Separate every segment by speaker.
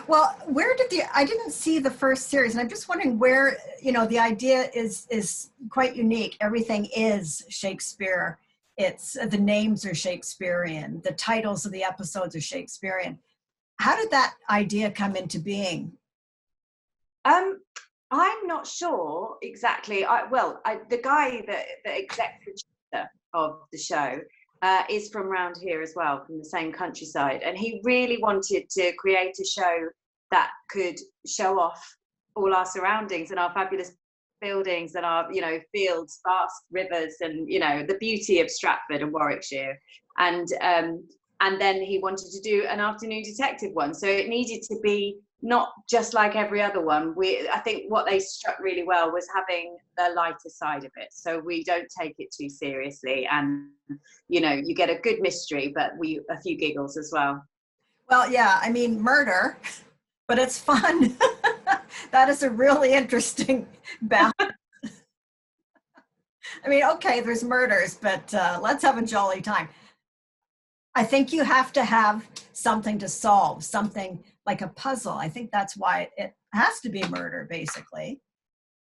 Speaker 1: Well, where did I didn't see the first series, and I'm just wondering where, the idea is quite unique. Everything is Shakespeare. It's the names are Shakespearean. The titles of the episodes are Shakespearean. How did that idea come into being?
Speaker 2: I'm not sure exactly. The guy that exec producer of the show is from around here as well, from the same countryside, and he really wanted to create a show that could show off all our surroundings and our fabulous buildings and our, fields, vast rivers, and the beauty of Stratford and Warwickshire, and then he wanted to do an afternoon detective one, so it needed to be not just like every other one. I think what they struck really well was having the lighter side of it, so we don't take it too seriously, and you get a good mystery, but a few giggles as well.
Speaker 1: Well, yeah, I mean, murder, but it's fun. That is a really interesting balance. I mean, okay, there's murders, but let's have a jolly time. I think you have to have something to solve, something like a puzzle. I think that's why it has to be murder, basically.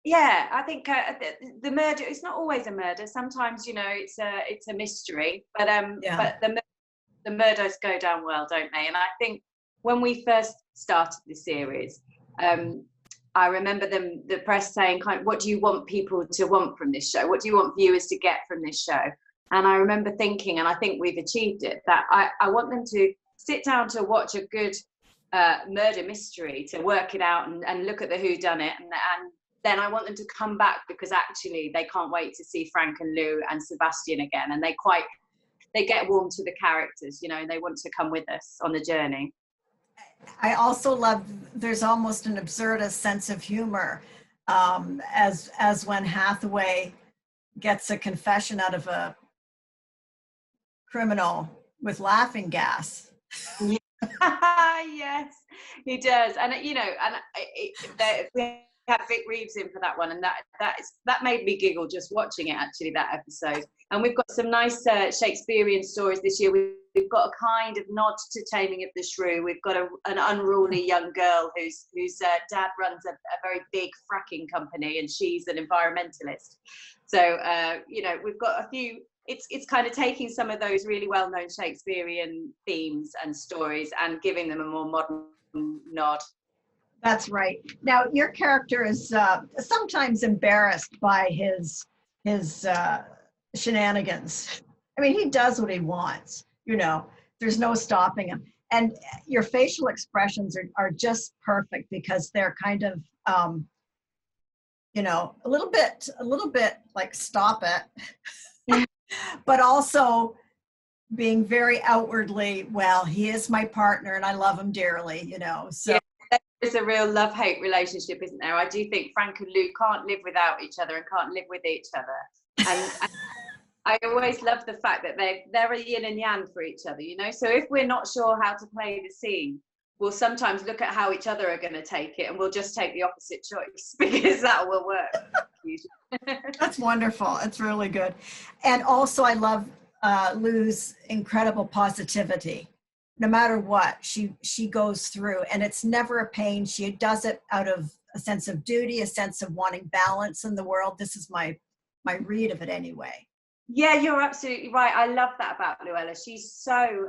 Speaker 2: Yeah, I think the murder, it's not always a murder. Sometimes, it's a mystery, but but the murders go down well, don't they? And I think when we first started the series, I remember the press saying, what do you want people to want from this show? What do you want viewers to get from this show? And I remember thinking, and I think we've achieved it, that I want them to sit down to watch a good murder mystery, to work it out and look at the whodunit, and then I want them to come back because actually they can't wait to see Frank and Lou and Sebastian again, and they get warm to the characters, and they want to come with us on the journey.
Speaker 1: I also love, there's almost an absurdist sense of humor, as when Hathaway gets a confession out of a criminal with laughing gas.
Speaker 2: Yes, he does, and we had Vic Reeves in for that one, and that made me giggle just watching it, actually, that episode. And we've got some nice Shakespearean stories this year. We've got a kind of nod to Taming of the Shrew. We've got an unruly young girl whose dad runs a very big fracking company, and she's an environmentalist. So we've got a few. It's kind of taking some of those really well-known Shakespearean themes and stories and giving them a more modern nod.
Speaker 1: That's right. Now, your character is sometimes embarrassed by his shenanigans. I mean, he does what he wants. There's no stopping him. And your facial expressions are just perfect because they're kind of, a little bit like stop it, but also being very outwardly, well, he is my partner and I love him dearly, so.
Speaker 2: Yeah. There's a real love-hate relationship, isn't there? I do think Frank and Lou can't live without each other and can't live with each other. And I always love the fact that they're a yin and yang for each other, So if we're not sure how to play the scene, we'll sometimes look at how each other are going to take it, and we'll just take the opposite choice because that will work.
Speaker 1: That's wonderful. It's really good. And also, I love Lou's incredible positivity. No matter what she goes through, and it's never a pain. She does it out of a sense of duty, a sense of wanting balance in the world. This is my read of it anyway.
Speaker 2: Yeah, you're absolutely right. I love that about Luella. She's so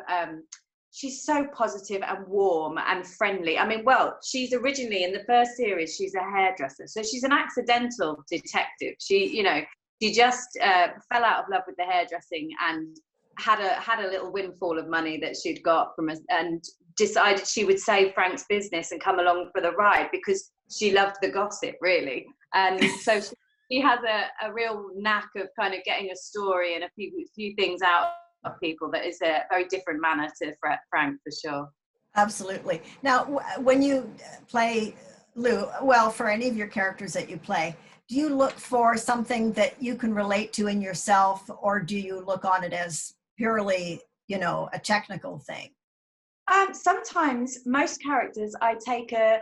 Speaker 2: positive and warm and friendly. I mean, well, she's originally, in the first series, she's a hairdresser, so she's an accidental detective. She just fell out of love with the hairdressing and had a little windfall of money that she'd got from us, and decided she would save Frank's business and come along for the ride because she loved the gossip, really. And so she has a real knack of kind of getting a story and a few things out of people that is a very different manner to Frank, for sure.
Speaker 1: Absolutely. Now, when you play Lou, well, for any of your characters that you play, do you look for something that you can relate to in yourself, or do you look on it as purely, a technical thing?
Speaker 2: Sometimes, most characters, I take a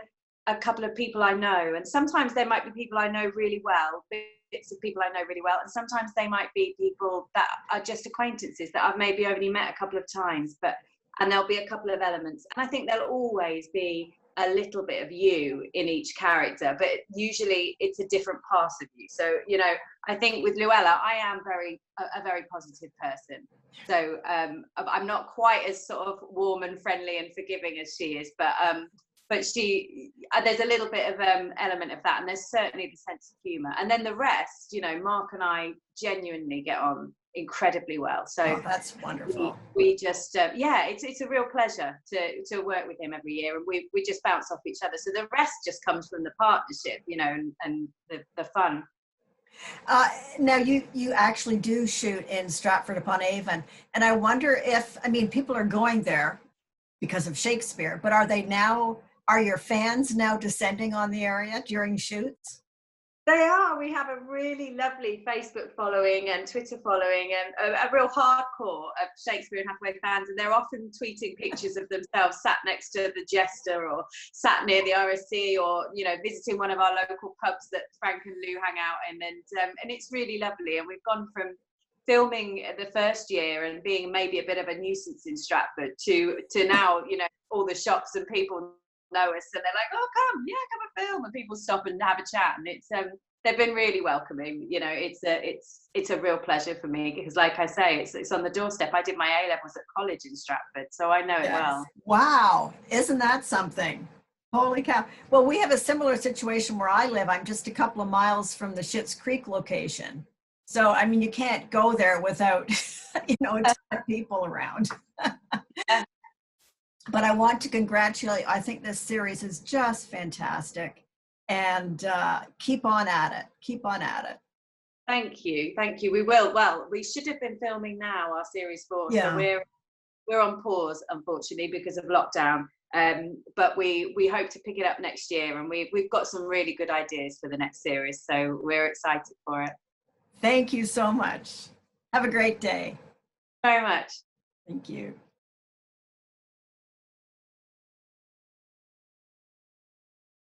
Speaker 2: couple of people I know, and sometimes there might be people I know really well, bits of people I know really well, and sometimes they might be people that are just acquaintances that I've maybe only met a couple of times, and there'll be a couple of elements, and I think there'll always be a little bit of you in each character, but usually it's a different part of you. So, you know, I think with Luella, I am a very positive person. So I'm not quite as sort of warm and friendly and forgiving as she is, but she, there's a little bit of element of that, and there's certainly the sense of humour. And then the rest, you know, Mark and I genuinely get on incredibly well. So
Speaker 1: that's wonderful.
Speaker 2: We just yeah, it's a real pleasure to work with him every year, and we just bounce off each other. So the rest just comes from the partnership, you know, and the fun.
Speaker 1: Now you actually do shoot in Stratford-Upon-Avon, and I wonder if, I mean, people are going there because of Shakespeare, but are your fans now descending on the area during shoots?
Speaker 2: They are. We have a really lovely Facebook following and Twitter following, and a real hardcore of Shakespeare and Hathaway fans, and they're often tweeting pictures of themselves sat next to the Jester, or sat near the RSC, or, you know, visiting one of our local pubs that Frank and Lou hang out in, and it's really lovely. And we've gone from filming the first year and being maybe a bit of a nuisance in Stratford to now, you know, all the shops and people know us, and they're like, oh, come and film, and people stop and have a chat, and it's they've been really welcoming. You know, it's a real pleasure for me, because, like I say, it's on the doorstep. I did my A-levels at college in Stratford, so I know it well.
Speaker 1: Wow, isn't that something? Holy cow. Well, we have a similar situation where I live. I'm just a couple of miles from the Schitt's Creek location, so I mean, you can't go there without you know, a ton of people around. But I want to congratulate you. I think this series is just fantastic, and keep on at it. Keep on at it.
Speaker 2: Thank you. We will. Well, we should have been filming now, our series 4. Yeah. So we're on pause, unfortunately, because of lockdown. But we hope to pick it up next year, and we've got some really good ideas for the next series. So we're excited for it.
Speaker 1: Thank you so much. Have a great day.
Speaker 2: Very much.
Speaker 1: Thank you.